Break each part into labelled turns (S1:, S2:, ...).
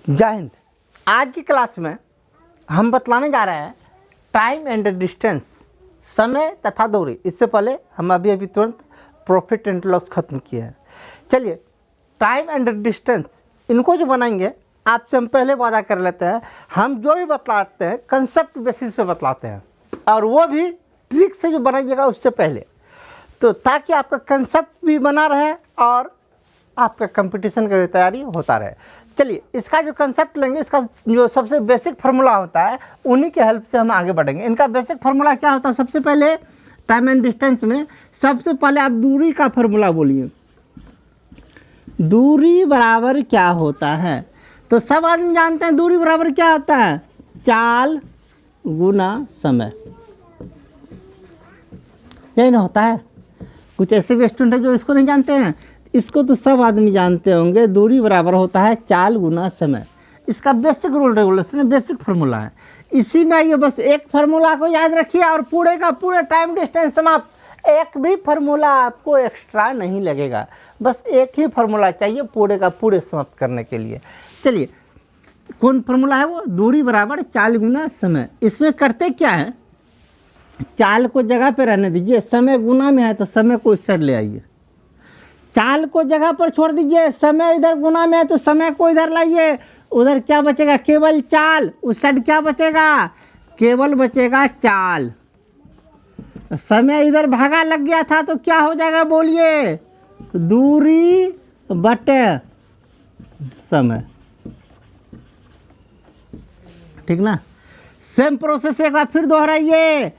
S1: जय हिंद। आज की क्लास में हम बतलाने जा रहे हैं टाइम एंड डिस्टेंस, समय तथा दूरी। इससे पहले हम अभी तुरंत प्रॉफिट एंड लॉस खत्म किए हैं। चलिए, टाइम एंड डिस्टेंस इनको जो बनाएंगे, आपसे हम पहले वादा कर लेते हैं, हम जो भी बतलाते हैं कंसेप्ट बेसिस पे बतलाते हैं, और वो भी ट्रिक से जो बनाइएगा उससे पहले, तो ताकि आपका कंसेप्ट भी बना रहे और आपका कंपटीशन का भी तैयारी होता रहे। चलिए, इसका जो कंसेप्ट लेंगे, इसका जो सबसे बेसिक फार्मूला होता है, उन्हीं के हेल्प से हम आगे बढ़ेंगे। इनका बेसिक फार्मूला क्या होता है? सबसे पहले टाइम एंड डिस्टेंस में सबसे पहले आप दूरी का फार्मूला बोलिए। दूरी बराबर क्या होता है? तो सब आदमी जानते हैं दूरी बराबर क्या होता है? चाल गुना समय। यही ना होता है। कुछ ऐसे भी स्टूडेंट है जो इसको नहीं जानते हैं। इसको तो सब आदमी जानते होंगे। दूरी बराबर होता है चाल गुना समय। इसका बेसिक रूल रेगुलेशन है, बेसिक फार्मूला है। इसी में ये बस एक फार्मूला को याद रखिए और पूरे का पूरे टाइम डिस्टेंस समाप्त। एक भी फार्मूला आपको एक्स्ट्रा नहीं लगेगा, बस एक ही फार्मूला चाहिए पूरे का पूरे समाप्त करने के लिए। चलिए, कौन फार्मूला है वो? दूरी बराबर चाल गुना समय। इसमें करते क्या है? चाल को जगह पे रहने दीजिए, समय गुना में है तो समय को इस साइड ले आइए। चाल को जगह पर छोड़ दीजिए, समय इधर गुना में है तो समय को इधर लाइए। उधर क्या बचेगा? केवल चाल। उस साइड क्या बचेगा? केवल बचेगा चाल। समय इधर भागा लग गया था तो क्या हो जाएगा? बोलिए। दूरी बटे समय। ठीक ना? सेम प्रोसेस एक बार फिर दोहराइए।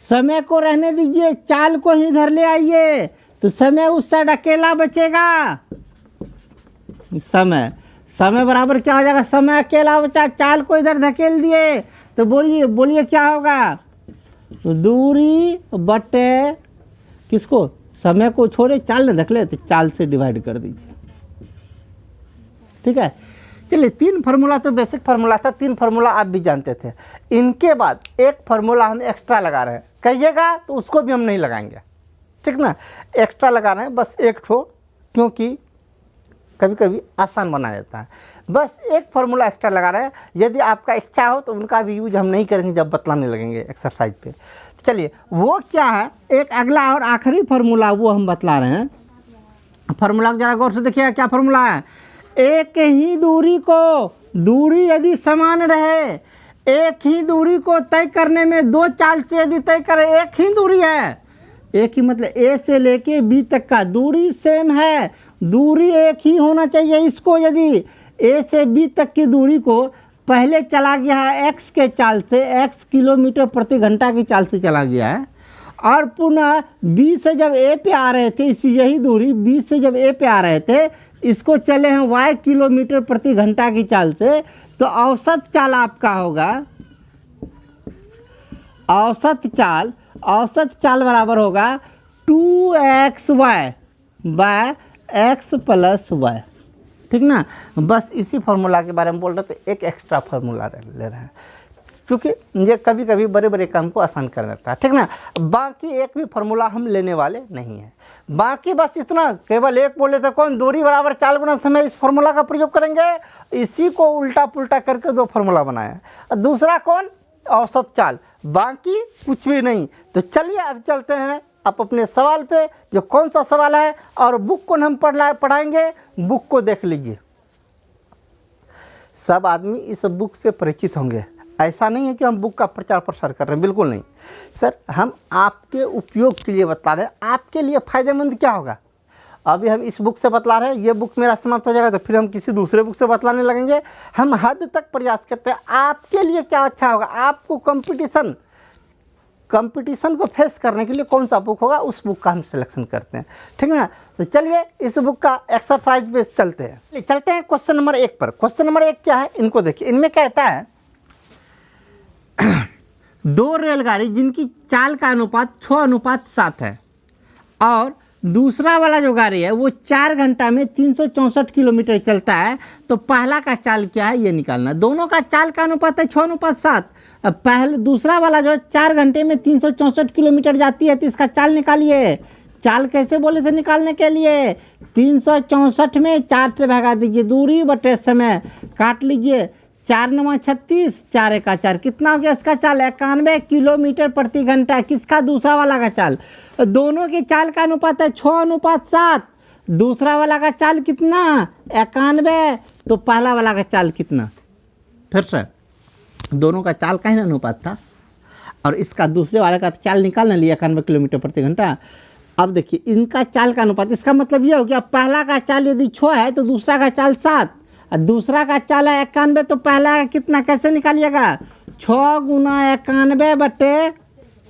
S1: समय को रहने दीजिए, चाल को ही इधर ले आइए तो समय उस साइड अकेला बचेगा। समय बराबर क्या हो जाएगा? समय अकेला बचा, चाल को इधर धकेल दिए तो बोलिए क्या होगा? दूरी बटे किसको? समय को छोड़े, चाल ने धकेले तो चाल से डिवाइड कर दीजिए। ठीक है। चलिए, तीन फार्मूला तो बेसिक फार्मूला था, तीन फार्मूला आप भी जानते थे। इनके बाद एक फार्मूला हम एक्स्ट्रा लगा रहे हैं। कहिएगा तो उसको भी हम नहीं लगाएंगे, ठीक ना? एक्स्ट्रा लगा रहे हैं, बस एक ठो, क्योंकि कभी कभी आसान बना देता है। बस एक फार्मूला एक्स्ट्रा लगा रहे हैं। यदि आपका इच्छा हो तो उनका भी यूज हम नहीं करेंगे जब बतलाने लगेंगे एक्सरसाइज पे। चलिए, वो क्या है? एक अगला और आखिरी फार्मूला वो हम बतला रहे हैं। फार्मूला जरा गौर से देखिएगा, क्या फार्मूला है? एक ही दूरी को, दूरी यदि समान रहे, एक ही दूरी को तय करने में दो चाल से यदि तय करें, एक ही दूरी है, एक ही मतलब ए से लेके बी तक का दूरी सेम है, दूरी एक ही होना चाहिए। इसको यदि ए से बी तक की दूरी को पहले चला गया है एक्स के चाल से, एक्स किलोमीटर प्रति घंटा की चाल से चला गया है, और पुनः बी से जब ए पे आ रहे थे, इसी यही दूरी बी से जब ए पे आ रहे थे, इसको चले हैं वाई किलोमीटर प्रति घंटा की चाल से, तो औसत चाल आपका होगा, औसत चाल बराबर होगा 2xy bye x plus Y. ठीक ना? बस इसी फार्मूला के बारे में बोल रहे थे। एक एक्स्ट्रा फार्मूला ले रहे हैं क्योंकि ये कभी कभी बड़े बड़े काम को आसान कर देता है। ठीक ना? बाकी एक भी फार्मूला हम लेने वाले नहीं हैं। बाकी बस इतना, केवल एक बोले थे कौन? दूरी बराबर चाल गुना समय। इस फार्मूला का प्रयोग करेंगे। इसी को उल्टा पुल्टा करके दो फार्मूला बनाया। दूसरा कौन? औसत चाल। बाकी कुछ भी नहीं। तो चलिए अब चलते हैं आप अपने सवाल पे। जो कौन सा सवाल है और बुक को हम पढ़ाएंगे, बुक को देख लीजिए। सब आदमी इस बुक से परिचित होंगे। ऐसा नहीं है कि हम बुक का प्रचार प्रसार कर रहे हैं, बिल्कुल नहीं सर। हम आपके उपयोग के लिए बता रहे हैं। आपके लिए फ़ायदेमंद क्या होगा? अभी हम इस बुक से बतला रहे हैं, ये बुक मेरा समाप्त हो जाएगा तो फिर हम किसी दूसरे बुक से बतलाने लगेंगे। हम हद तक प्रयास करते हैं आपके लिए क्या अच्छा होगा। आपको कंपटीशन को फेस करने के लिए कौन सा बुक होगा, उस बुक का हम सिलेक्शन करते हैं। ठीक ना? तो चलिए इस बुक का एक्सरसाइज पे चलते हैं। क्वेश्चन नंबर 1 पर। क्वेश्चन नंबर 1 क्या है? इनको देखिए। इनमें कहता है दो रेलगाड़ी जिनकी चाल का अनुपात 6:7 है, और दूसरा वाला जो गाड़ी है वो 4 घंटा में 364 किलोमीटर चलता है, तो पहला का चाल क्या है ये निकालना। दोनों का चाल का अनुपात है 6:7। अब दूसरा वाला जो 4 घंटे में 364 किलोमीटर जाती है, तो इसका चाल निकालिए। चाल कैसे बोले थे निकालने के लिए? 364 में 4 से भगा दीजिए, दूरी बटे समय, काट लीजिए। 4 9 36, 4 1 4, कितना हो गया इसका चाल? 91 किलोमीटर प्रति घंटा। किसका? दूसरा वाला का चाल। दोनों की चाल का अनुपात है 6:7। दूसरा वाला का चाल कितना? 91। तो पहला वाला का चाल कितना? फिर से दोनों का चाल का ही अनुपात था, और इसका दूसरे वाले का चाल निकालना लिया 91 किलोमीटर प्रति घंटा। अब देखिए इनका चाल का अनुपात, इसका मतलब ये हो गया पहला का चाल यदि 6 है तो दूसरा का चाल 7, और दूसरा का चाल है 91, तो पहला का कितना कैसे निकालिएगा? 6 × 91 बटे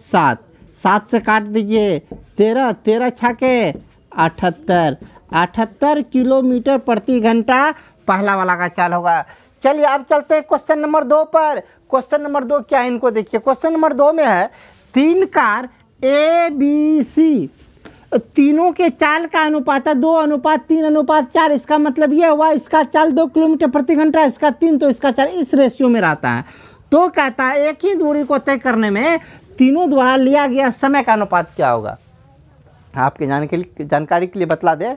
S1: 7, 7 से काट दीजिए। 13 13 छके 78, 78 किलोमीटर प्रति घंटा पहला वाला का चाल होगा। चलिए अब चलते हैं क्वेश्चन नंबर 2 पर। क्वेश्चन नंबर 2 क्या है इनको देखिए। क्वेश्चन नंबर 2 में है 3 कार ABC, तीनों के चाल का अनुपात है 2:3:4। इसका मतलब ये हुआ इसका चाल 2 किलोमीटर प्रति घंटा, इसका 3, तो इसका चाल इस रेशियो में रहता है। तो कहता है एक ही दूरी को तय करने में तीनों द्वारा लिया गया समय का अनुपात क्या होगा। आपके जानकारी के लिए बतला दें,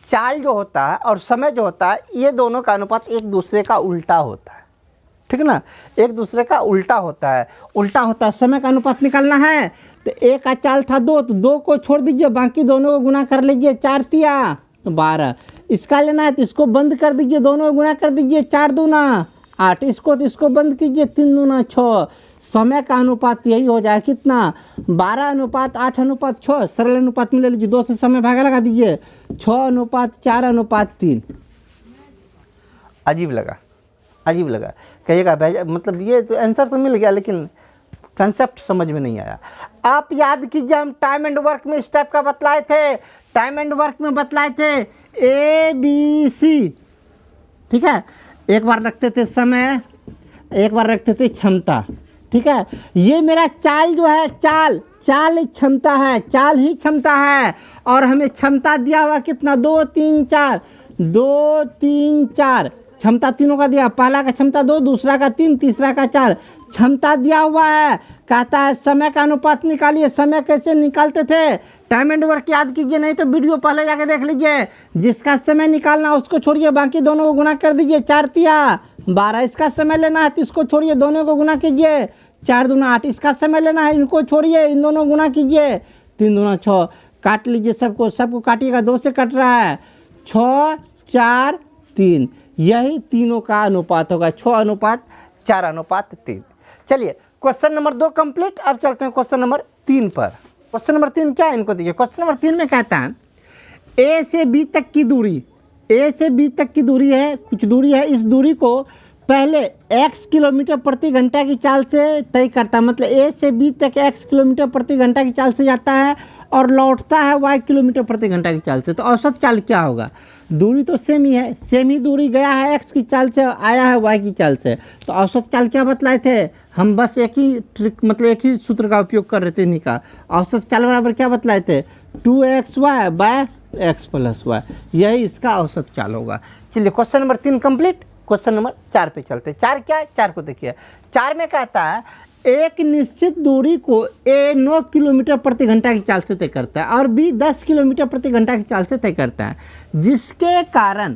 S1: चाल जो होता है और समय जो होता है ये दोनों का अनुपात एक दूसरे का उल्टा होता है, ठीक है ना, एक दूसरे का उल्टा होता है। उल्टा होता है, समय का अनुपात निकालना है तो एक का चाल था 2, तो 2 को छोड़ दीजिए, बाकी दोनों को गुना कर लीजिए, 4 तिया 12। इसका लेना है तो इसको बंद कर दीजिए, दोनों को गुना कर दीजिए, 4 दूना 8, इसको तो इसको बंद कीजिए, 3 दूना 6। समय का अनुपात यही हो जाए कितना? 12:8:6। सरल अनुपात में ले लीजिए, 2 से समय भागा लगा दीजिए, 6:4:3। अजीब लगा, अजीब लगा, कहिएगा मतलब ये तो आंसर तो मिल गया लेकिन कंसेप्ट समझ में नहीं आया। आप याद कीजिए हम टाइम एंड वर्क में इस टाइप का बतलाए थे, टाइम एंड वर्क में बतलाए थे ABC, ठीक है। एक बार रखते थे समय, एक बार रखते थे क्षमता, ठीक है। ये मेरा चाल जो है, चाल क्षमता है, चाल ही क्षमता है, और हमें क्षमता दिया हुआ कितना? 2 3 4, 2 3 4, क्षमता तीनों का दिया, पहला का क्षमता 2, दूसरा का 3, तीसरा का 4, क्षमता दिया हुआ है। कहता है समय का अनुपात निकालिए। समय कैसे निकालते थे? टाइम एंड वर्क याद कीजिए, नहीं तो वीडियो पहले जाके देख लीजिए। जिसका समय निकालना उसको छोड़िए, बाकी दोनों को गुना कर दीजिए, 4 तिया 12। इसका समय लेना है तो इसको छोड़िए, दोनों को गुना कीजिए, 4 दूना 8। इसका समय लेना है, इनको छोड़िए, इन दोनों गुना कीजिए, 3 दूना 6। काट लीजिए सबको काटिएगा, 2 से कट रहा है, 6 4 3। यही तीनों का अनुपात होगा, 6:4:3। चलिए क्वेश्चन नंबर 2 कंप्लीट। अब चलते हैं क्वेश्चन नंबर 3 पर। क्वेश्चन नंबर 3 क्या है इनको देखिए। क्वेश्चन नंबर 3 में कहता है A से B तक की दूरी, A से B तक की दूरी है, कुछ दूरी है। इस दूरी को पहले x किलोमीटर प्रति घंटा की चाल से तय करता है, मतलब A से B तक x किलोमीटर प्रति घंटा की चाल से जाता है और लौटता है y किलोमीटर प्रति घंटा की चाल से। तो औसत चाल क्या होगा? दूरी तो सेम ही है, सेम ही दूरी गया है x की चाल से, आया है y की चाल से। तो औसत चाल क्या बतलाए थे हम? बस एक ही ट्रिक, मतलब एक ही सूत्र का उपयोग कर रहे थे इन्हीं का। औसत चाल बराबर क्या बतलाए थे? 2xy बाय x + y, यही इसका औसत चाल होगा। चलिए question number 3 complete. Question number 4 पे चलते हैं। 4 क्या है? 4 को देखिए। 4 में कहता है एक निश्चित दूरी को A 9 किलोमीटर प्रति घंटा की चाल से तय करता है और B 10 किलोमीटर प्रति घंटा की चाल से तय करता है, जिसके कारण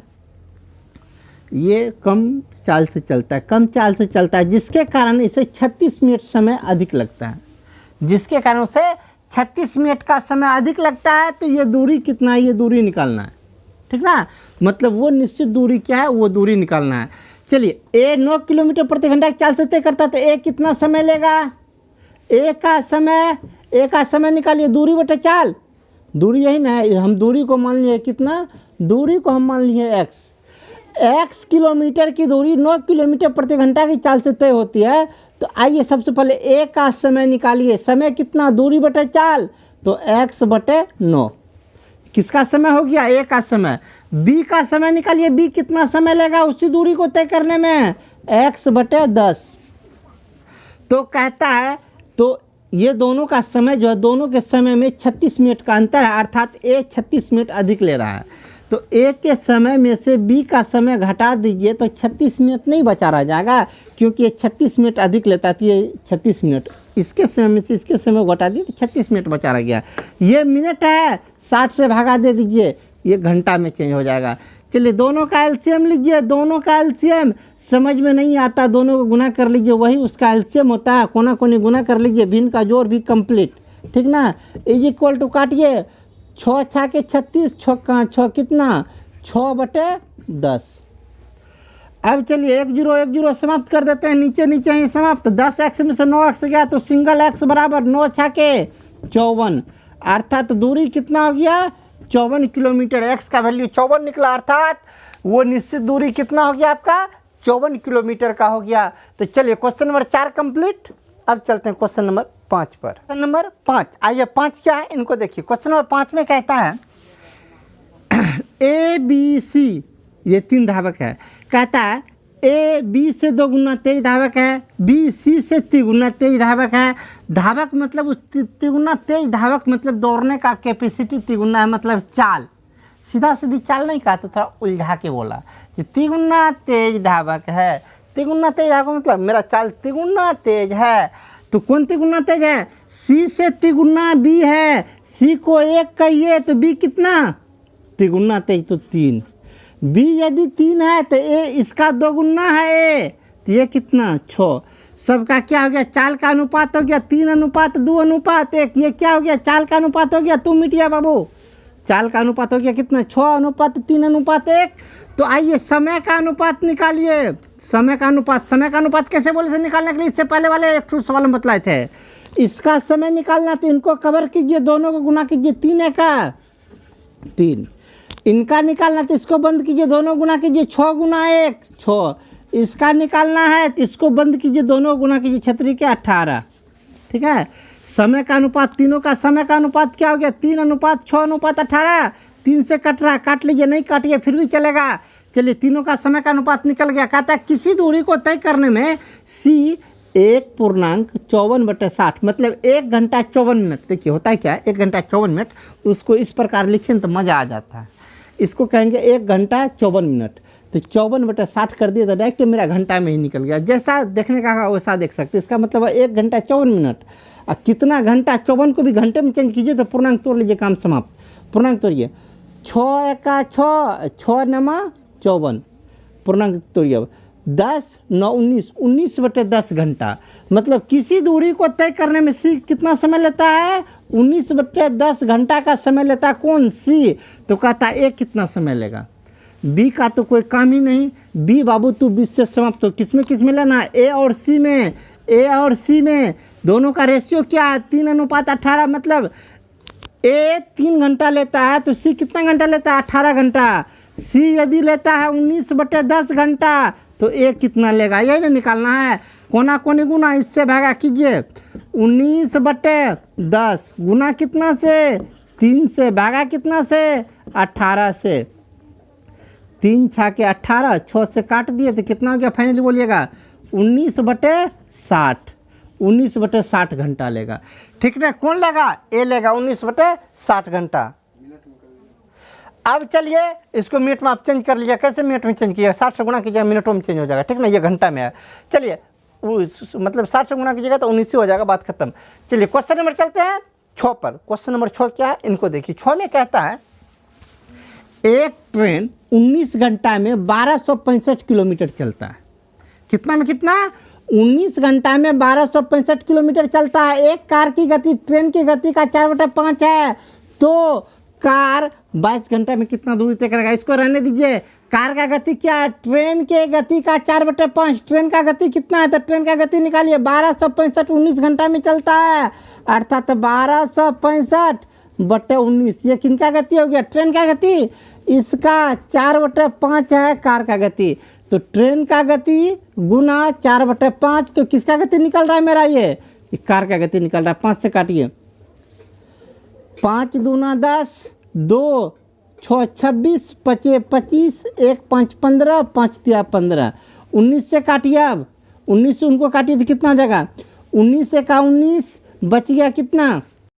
S1: ये कम चाल से चलता है, जिसके कारण इसे 36 मिनट समय अधिक लगता है। जिसके कारण उसे 36 मिनट का समय अधिक लगता है। तो ये दूरी कितना है? ये दूरी निकालना है, ठीक ना, मतलब वो निश्चित दूरी क्या है वो दूरी निकालना है। चलिए A 9 किलोमीटर प्रति घंटा की चाल से तय करता है, तो A कितना समय लेगा? A का समय निकालिए, दूरी बटे चाल, दूरी यही ना है। हम दूरी को मान लिए कितना? दूरी को हम मान लिए x किलोमीटर की दूरी 9 किलोमीटर प्रति घंटा की चाल से तय होती है। तो आइए सबसे पहले A का समय निकालिए। समय कितना? दूरी बटे चाल, तो x बटे 9। किसका समय हो गया? A का समय। B का समय निकालिए, B कितना समय लेगा उसी दूरी को तय करने में? x बटे 10। तो कहता है तो ये दोनों का समय जो है, दोनों के समय में 36 मिनट का अंतर है, अर्थात A 36 मिनट अधिक ले रहा है। तो ए के समय में से बी का समय घटा दीजिए तो 36 मिनट नहीं बचा रह जाएगा, क्योंकि ये 36 मिनट अधिक लेता थी, ये 36 मिनट इसके समय में से इसके समय घटा दिए तो 36 मिनट बचा रह गया। ये मिनट है, 60 से भागा दे दीजिए, ये घंटा में चेंज हो जाएगा। चलिए दोनों का एलसीएम लीजिए, दोनों का एलसीएम समझ में नहीं आता, दोनों को गुना कर लीजिए, वही उसका एलसीएम होता है, कोना कोनी गुना कर लीजिए, भिन्न का जोड़ भी कंप्लीट, ठीक ना। इज इक्वल टू काटिए, 6 छा के 36, 6 कितना 6/10। अब चलिए 1 0 समाप्त कर देते हैं, नीचे नीचे ही समाप्त। 10x में से 9x गया तो सिंगल x बराबर 9 छा के 54, अर्थात दूरी कितना हो गया 54 किलोमीटर। x का वैल्यू 54 निकला, अर्थात वो निश्चित दूरी कितना हो गया आपका 54 किलोमीटर का हो गया। तो चलिए क्वेश्चन नंबर 4 कंप्लीट। अब चलते हैं क्वेश्चन नंबर 5 पर। क्वेश्चन नंबर 5, आइए 5 क्या है इनको देखिए। क्वेश्चन नंबर 5 में कहता है ए बी सी, ये 3 धावक है, कहता है ए बी से 2 गुना तेज धावक है, बी सी से 3 गुना तेज धावक है। धावक मतलब उस 3 गुना तेज धावक मतलब दौड़ने का कैपेसिटी 3 गुना है, मतलब चाल, सीधा सीधी चाल नहीं कहा तो थोड़ा उलझा के बोला कि 3 गुना तेज धावक है। 3 गुना तेज धावक मतलब मेरा चाल 3 गुना तेज है। तो कौन 3 गुना तेज है, सी से 3 गुना बी है, सी को 1 कहिए तो बी कितना 3 गुना तेज तो 3, बी यदि 3 है तो ए इसका 2 गुना है ए, तो ये कितना 6। सबका क्या हो गया, चाल का अनुपात हो गया 3:2:1। ये क्या हो गया, चाल का अनुपात हो गया, तुम मिटिया बाबू, चाल का अनुपात हो गया कितना 6:3:1। तो आइए समय का अनुपात निकालिए। समय का अनुपात कैसे बोले से निकालने के लिए इससे पहले वाले एक सवाल में बतलाए थे। इसका समय निकालना तो इनको कवर कीजिए, दोनों को गुना कीजिए, 3 है का 3। इनका निकालना तो इसको बंद कीजिए, दोनों गुना कीजिए, 6 गुना 1 6। इसका निकालना है तो इसको बंद कीजिए, दोनों गुना कीजिए, 36 के 18, ठीक है। समय का अनुपात, तीनों का समय का अनुपात क्या हो गया 3:6:18। 3 से कट रहा, काट लीजिए, नहीं काटिए फिर भी चलेगा। चलिए तीनों का समय का अनुपात निकल गया। कहता है किसी दूरी को तय करने में सी 1.54/60 मतलब 1 घंटा 54 मिनट। देखिए होता है क्या, 1 घंटा 54 मिनट, उसको इस प्रकार लिखें तो मज़ा आ जाता है। इसको कहेंगे 1 घंटा 54 मिनट, तो 54/60 कर दिए तो डायरेक्ट मेरा घंटा में ही निकल गया। जैसा देखने का वैसा देख सकते, इसका मतलब है 1 घंटा 54 मिनट। और कितना घंटा, 54 को भी घंटे में चेंज कीजिए तो पूर्णांक तोड़ लीजिए, काम समाप्त। पूर्णांक तोड़िए, 6 एका 6, 6 नमा 54, पूर्णांक तोड़िए, 10 9 19, 19/10 घंटा। मतलब किसी दूरी को तय करने में सी कितना समय लेता है 19/10 घंटा का समय लेता है। कौन, सी। तो कहता है ए कितना समय लेगा, बी का तो कोई काम ही नहीं। बी बाबू तू 20 से समाप्त हो, किस में लेना है ए और सी में। ए और सी में दोनों का रेशियो क्या है 3:18, मतलब ए 3 घंटा लेता है तो सी कितना घंटा लेता है 18 घंटा। सी यदि लेता है 19/10 घंटा तो ए कितना लेगा, यही ना निकालना है। कोना कोनी गुना, इससे भागा कीजिए, 19/10 गुना कितना से 3 से, भागा कितना से 18 से। 3 छा के 18, 6 से काट दिए तो कितना हो गया फाइनली बोलिएगा 19/60। 19/60 घंटा लेगा, ठीक ना। कौन लेगा, ए लेगा 19/60 घंटा। अब चलिए इसको मिनट में आप चेंज कर लीजिए। कैसे मिनट में चेंज किया, 60 से गुणा कीजिएगा मिनटों में चेंज हो जाएगा, ठीक ना। ये घंटा में है। चलिए मतलब 60 से गुणा कीजिएगा तो 19 हो जाएगा, बात खत्म। चलिए क्वेश्चन नंबर चलते हैं 6 पर। क्वेश्चन नंबर 6 क्या है इनको देखिए। 6 में कहता है एक ट्रेन 19 घंटा में 1265 किलोमीटर चलता है। कितना में कितना, 19 घंटा में 1265 किलोमीटर चलता है। एक कार की गति ट्रेन की गति का 4/5 है, तो कार 22 घंटा में कितना दूरी तय करेगा। इसको रहने दीजिए। कार का गति क्या है, ट्रेन के गति का 4/5। ट्रेन का गति कितना है तो ट्रेन का गति निकालिए, 1265 19 घंटा में चलता है, अर्थात 1265/19। ये किनका गति हो गया, ट्रेन का गति। इसका 4/5 है कार का गति, तो ट्रेन का गति गुना 4/5, तो किसका गति निकल रहा है मेरा, ये कार का गति निकल रहा है। 5 से काटिए, 5 दूना 10, 2 6 26, 5 25, 1 5 15, 5 3 15। 19 से काटिए, अब 19 से उनको काटिए तो कितना हो जाएगा, 19 से का 19 बच गया कितना